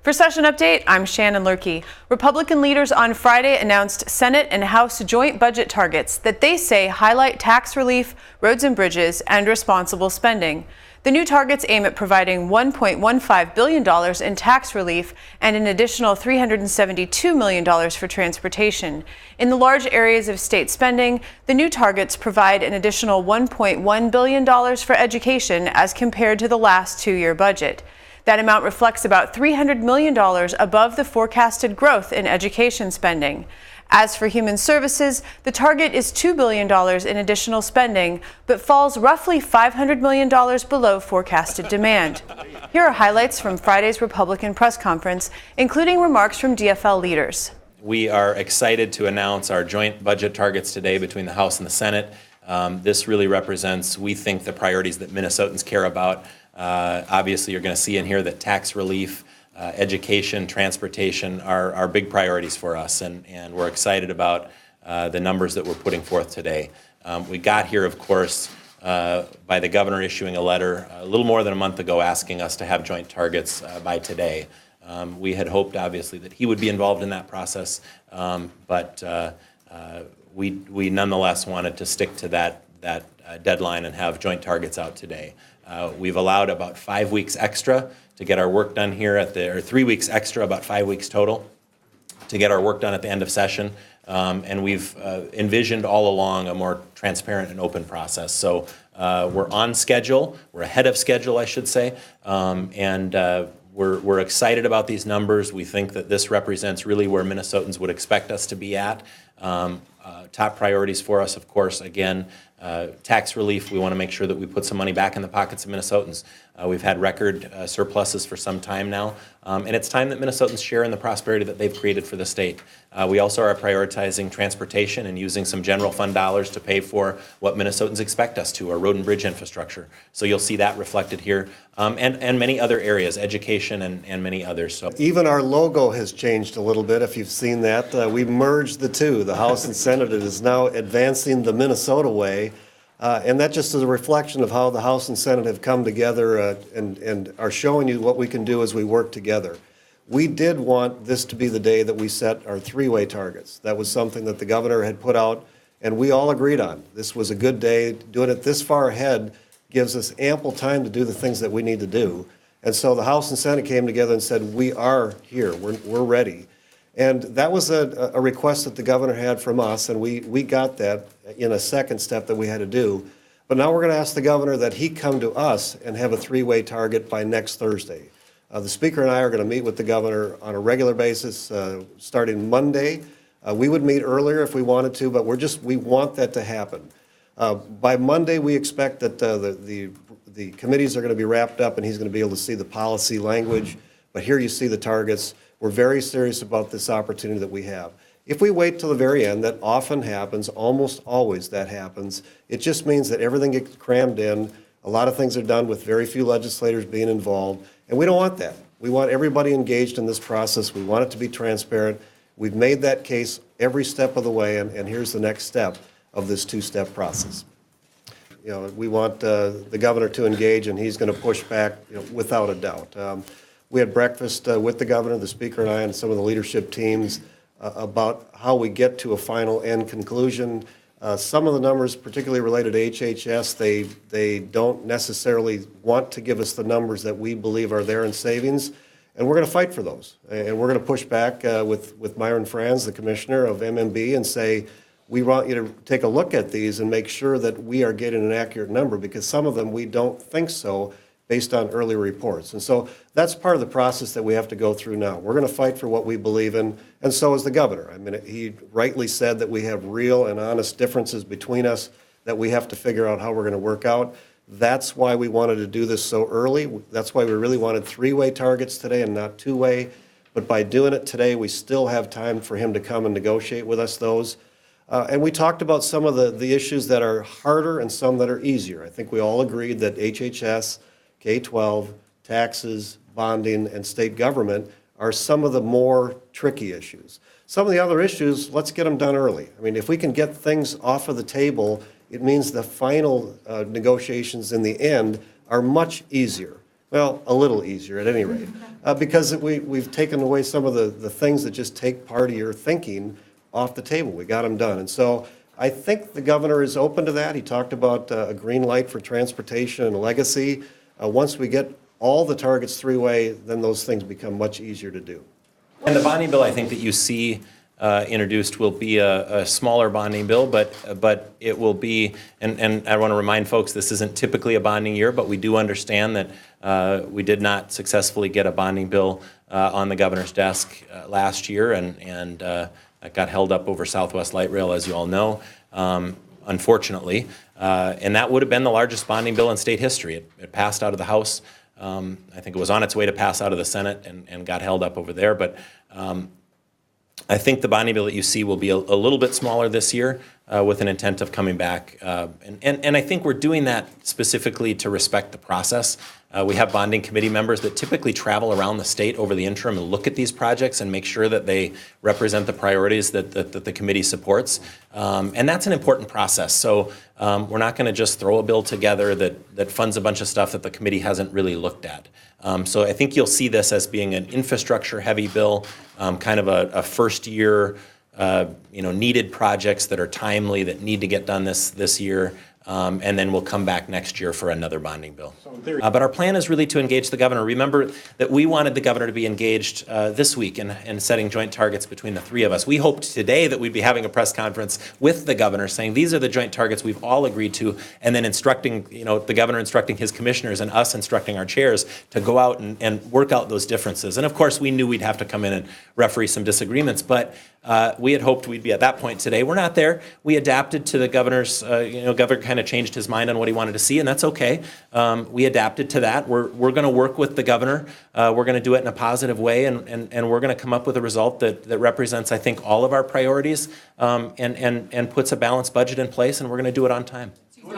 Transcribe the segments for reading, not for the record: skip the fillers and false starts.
For Session Update, I'm Shannon Lurkey. Republican leaders on Friday announced Senate and House joint budget targets that they say highlight tax relief, roads and bridges, and responsible spending. The new targets aim at providing $1.15 billion in tax relief and an additional $372 million for transportation. In the large areas of state spending, the new targets provide an additional $1.1 billion for education as compared to the last two-year budget. That amount reflects about $300 million above the forecasted growth in education spending. As for human services, the target is $2 billion in additional spending, but falls roughly $500 million below forecasted demand. Here are highlights from Friday's Republican press conference, including remarks from DFL leaders. We are excited to announce our joint budget targets today between the House and the Senate. This really represents, we think, the priorities that Minnesotans care about. Obviously, you're going to see in here that tax relief, education, transportation are big priorities for us, and we're excited about the numbers that we're putting forth today. We got here, of course, by the governor issuing a letter a little more than a month ago asking us to have joint targets by today. We had hoped, obviously, that he would be involved in that process, but we nonetheless wanted to stick to that deadline and have joint targets out today. We've allowed about 5 weeks extra to get our work done here or 3 weeks extra, about 5 weeks total, to get our work done at the end of session. And we've envisioned all along a more transparent and open process. So we're on schedule, we're ahead of schedule, I should say, and we're excited about these numbers. We think that this represents really where Minnesotans would expect us to be at. Top priorities for us, of course, again, tax relief. We want to make sure that we put some money back in the pockets of Minnesotans. We've had record surpluses for some time now, and it's time that Minnesotans share in the prosperity that they've created for the state. We also are prioritizing transportation and using some general fund dollars to pay for what Minnesotans expect us to, our road and bridge infrastructure. So you'll see that reflected here, and many other areas, education and many others. So even our logo has changed a little bit, if you've seen that. We merged the two, the House and Senate. It is now advancing the Minnesota way. And that just is a reflection of how the House and Senate have come together and are showing you what we can do as we work together. We did want this to be the day that we set our three-way targets. That was something that the governor had put out, and we all agreed on. This was a good day. Doing it this far ahead gives us ample time to do the things that we need to do. And so the House and Senate came together and said, we are here, we're ready. And that was a request that the governor had from us, and we got that in a second step that we had to do. But now we're going to ask the governor that he come to us and have a three-way target by next Thursday. The speaker and I are going to meet with the governor on a regular basis starting Monday. We would meet earlier if we wanted to, but we want that to happen. By Monday, we expect that the committees are going to be wrapped up and he's going to be able to see the policy language. But here you see the targets. We're very serious about this opportunity that we have. If we wait till the very end, that often happens, almost always that happens. It just means that everything gets crammed in. A lot of things are done with very few legislators being involved, and we don't want that. We want everybody engaged in this process. We want it to be transparent. We've made that case every step of the way, and here's the next step of this two-step process. We want the governor to engage, and he's going to push back, without a doubt. We had breakfast with the governor, the speaker, and I, and some of the leadership teams about how we get to a final end conclusion. Some of the numbers, particularly related to HHS, they don't necessarily want to give us the numbers that we believe are there in savings, and we're going to fight for those. And we're going to push back with Myron Franz, the commissioner of MMB, and say, we want you to take a look at these and make sure that we are getting an accurate number, because some of them we don't think so, based on earlier reports. And so that's part of the process that we have to go through now. We're going to fight for what we believe in, and so is the governor. I mean, he rightly said that we have real and honest differences between us that we have to figure out how we're going to work out. That's why we wanted to do this so early. That's why we really wanted three-way targets today and not two-way. But by doing it today, we still have time for him to come and negotiate with us those. And we talked about some of the issues that are harder and some that are easier. I think we all agreed that HHS, K-12, taxes, bonding, and state government are some of the more tricky issues. Some of the other issues, let's get them done early. I mean, if we can get things off of the table, it means the final negotiations in the end are much easier. Well, a little easier at any rate, because we've taken away some of the things that just take part of your thinking off the table. We got them done. And so I think the governor is open to that. He talked about a green light for transportation and legacy. Once we get all the targets three-way, then those things become much easier to do. And the bonding bill, I think, that you see introduced will be a smaller bonding bill, but it will be, and I want to remind folks, this isn't typically a bonding year, but we do understand that we did not successfully get a bonding bill on the governor's desk last year, and that got held up over Southwest Light Rail, as you all know, unfortunately. And that would have been the largest bonding bill in state history. It passed out of the House. I think it was on its way to pass out of the Senate and got held up over there. But I think the bonding bill that you see will be a little bit smaller this year with an intent of coming back. And I think we're doing that specifically to respect the process. We have bonding committee members that typically travel around the state over the interim and look at these projects and make sure that they represent the priorities that the committee supports. And that's an important process. So we're not going to just throw a bill together that funds a bunch of stuff that the committee hasn't really looked at. So I think you'll see this as being an infrastructure-heavy bill, kind of a first-year, needed projects that are timely, that need to get done this year. And then we'll come back next year for another bonding bill. But our plan is really to engage the governor. Remember that we wanted the governor to be engaged this week in setting joint targets between the three of us. We hoped today that we'd be having a press conference with the governor saying these are the joint targets we've all agreed to, and then instructing, the governor instructing his commissioners and us instructing our chairs to go out and work out those differences. And of course, we knew we'd have to come in and referee some disagreements, but we had hoped we'd be at that point today. We're not there. We adapted to the governor's, governor kind of changed his mind on what he wanted to see, and that's okay. We adapted to that. We're going to work with the governor. We're going to do it in a positive way, and we're going to come up with a result that represents, I think, all of our priorities and puts a balanced budget in place, and we're going to do it on time.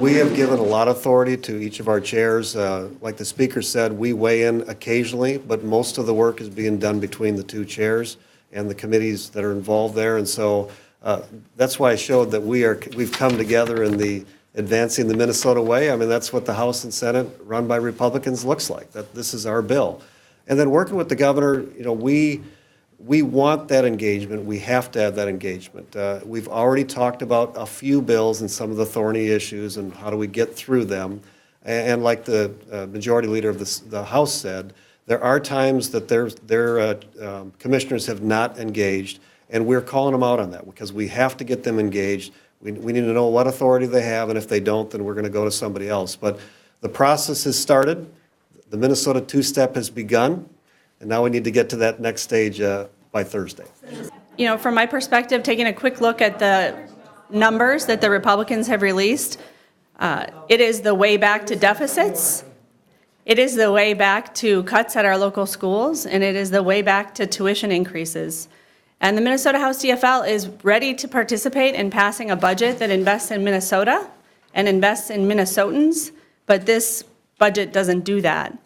We have given a lot of authority to each of our chairs. Like the speaker said, we weigh in occasionally, but most of the work is being done between the two chairs and the committees that are involved there. And so that's why I showed that we've come together in the advancing the Minnesota way. I mean, that's what the House and Senate run by Republicans looks like, that this is our bill. And then working with the governor, we want that engagement. We have to have that engagement. We've already talked about a few bills and some of the thorny issues and how do we get through them. And like the majority leader of the House said, there are times that their commissioners have not engaged, and we're calling them out on that because we have to get them engaged. We need to know what authority they have, and if they don't, then we're going to go to somebody else. But the process has started. The Minnesota two-step has begun, and now we need to get to that next stage by Thursday. From my perspective, taking a quick look at the numbers that the Republicans have released, it is the way back to deficits. It is the way back to cuts at our local schools, and it is the way back to tuition increases. And the Minnesota House DFL is ready to participate in passing a budget that invests in Minnesota and invests in Minnesotans, but this budget doesn't do that.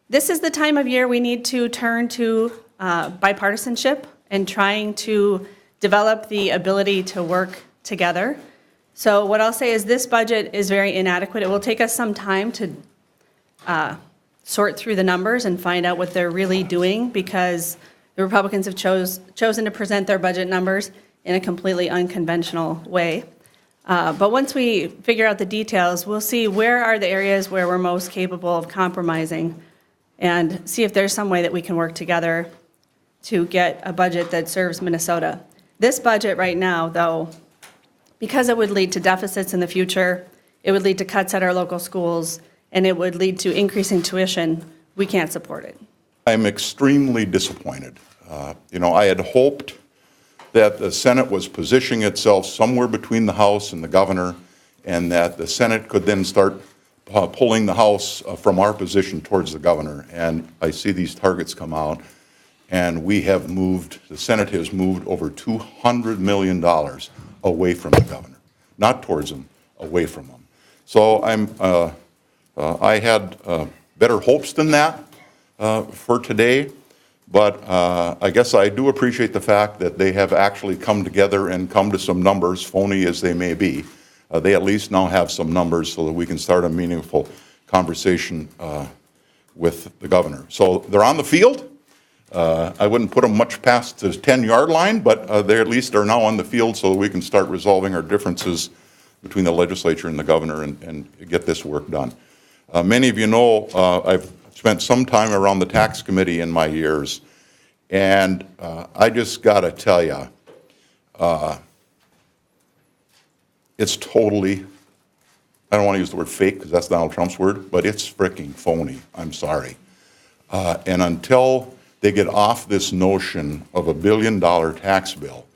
This is the time of year we need to turn to bipartisanship and trying to develop the ability to work together. So what I'll say is this budget is very inadequate. It will take us some time to sort through the numbers and find out what they're really doing because the Republicans have chosen to present their budget numbers in a completely unconventional way. But once we figure out the details, we'll see where are the areas where we're most capable of compromising and see if there's some way that we can work together to get a budget that serves Minnesota. This budget right now, though, because it would lead to deficits in the future, it would lead to cuts at our local schools, and it would lead to increasing tuition, we can't support it. I'm extremely disappointed. I had hoped that the Senate was positioning itself somewhere between the House and the governor, and that the Senate could then start pulling the House from our position towards the governor. And I see these targets come out, and the Senate has moved over $200 million away from the governor, not towards him, away from him. So I had better hopes than that for today, but I guess I do appreciate the fact that they have actually come together and come to some numbers, phony as they may be. They at least now have some numbers so that we can start a meaningful conversation with the governor. So they're on the field. I wouldn't put them much past the 10-yard line, but they at least are now on the field so that we can start resolving our differences between the legislature and the governor and get this work done. Many of you know I've spent some time around the tax committee in my years, and I just got to tell you, it's totally, I don't want to use the word fake because that's Donald Trump's word, but it's freaking phony. I'm sorry. And until they get off this notion of $1 billion tax bill,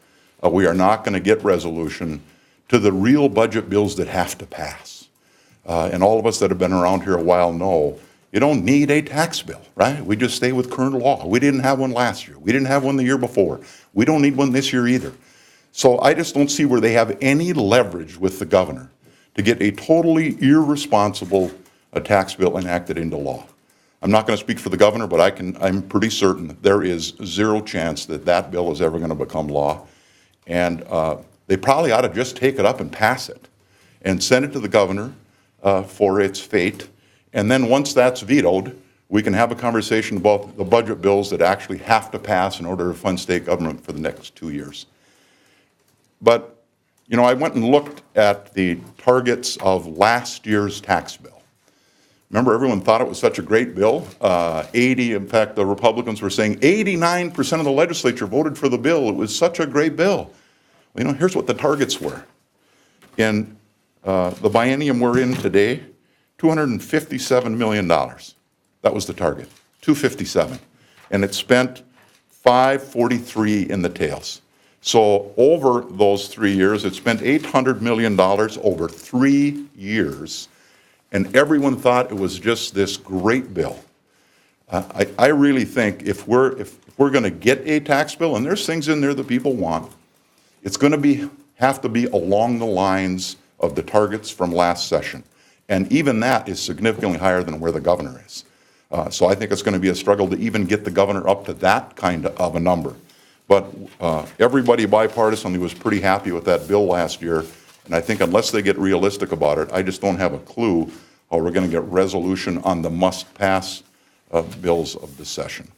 we are not going to get resolution to the real budget bills that have to pass. And all of us that have been around here a while know you don't need a tax bill, right? We just stay with current law. We didn't have one last year. We didn't have one the year before. We don't need one this year either. So I just don't see where they have any leverage with the governor to get a totally irresponsible tax bill enacted into law. I'm not going to speak for the governor, but I'm pretty certain there is zero chance that that bill is ever going to become law. And they probably ought to just take it up and pass it and send it to the governor for its fate. And then once that's vetoed, we can have a conversation about the budget bills that actually have to pass in order to fund state government for the next 2 years. But, you know, I went and looked at the targets of last year's tax bill. Remember, everyone thought it was such a great bill. In fact, the Republicans were saying 89% of the legislature voted for the bill. It was such a great bill. Well, you know, here's what the targets were. In the biennium we're in today, $257 million. That was the target, 257. And it spent 543 in the tails. So over those 3 years, it spent $800 million over 3 years. And everyone thought it was just this great bill. I really think if we're going to get a tax bill, and there's things in there that people want, it's going to have to be along the lines of the targets from last session. And even that is significantly higher than where the governor is. So I think it's going to be a struggle to even get the governor up to that kind of a number. But everybody bipartisanly was pretty happy with that bill last year. And I think unless they get realistic about it, I just don't have a clue how we're going to get resolution on the must-pass bills of this session.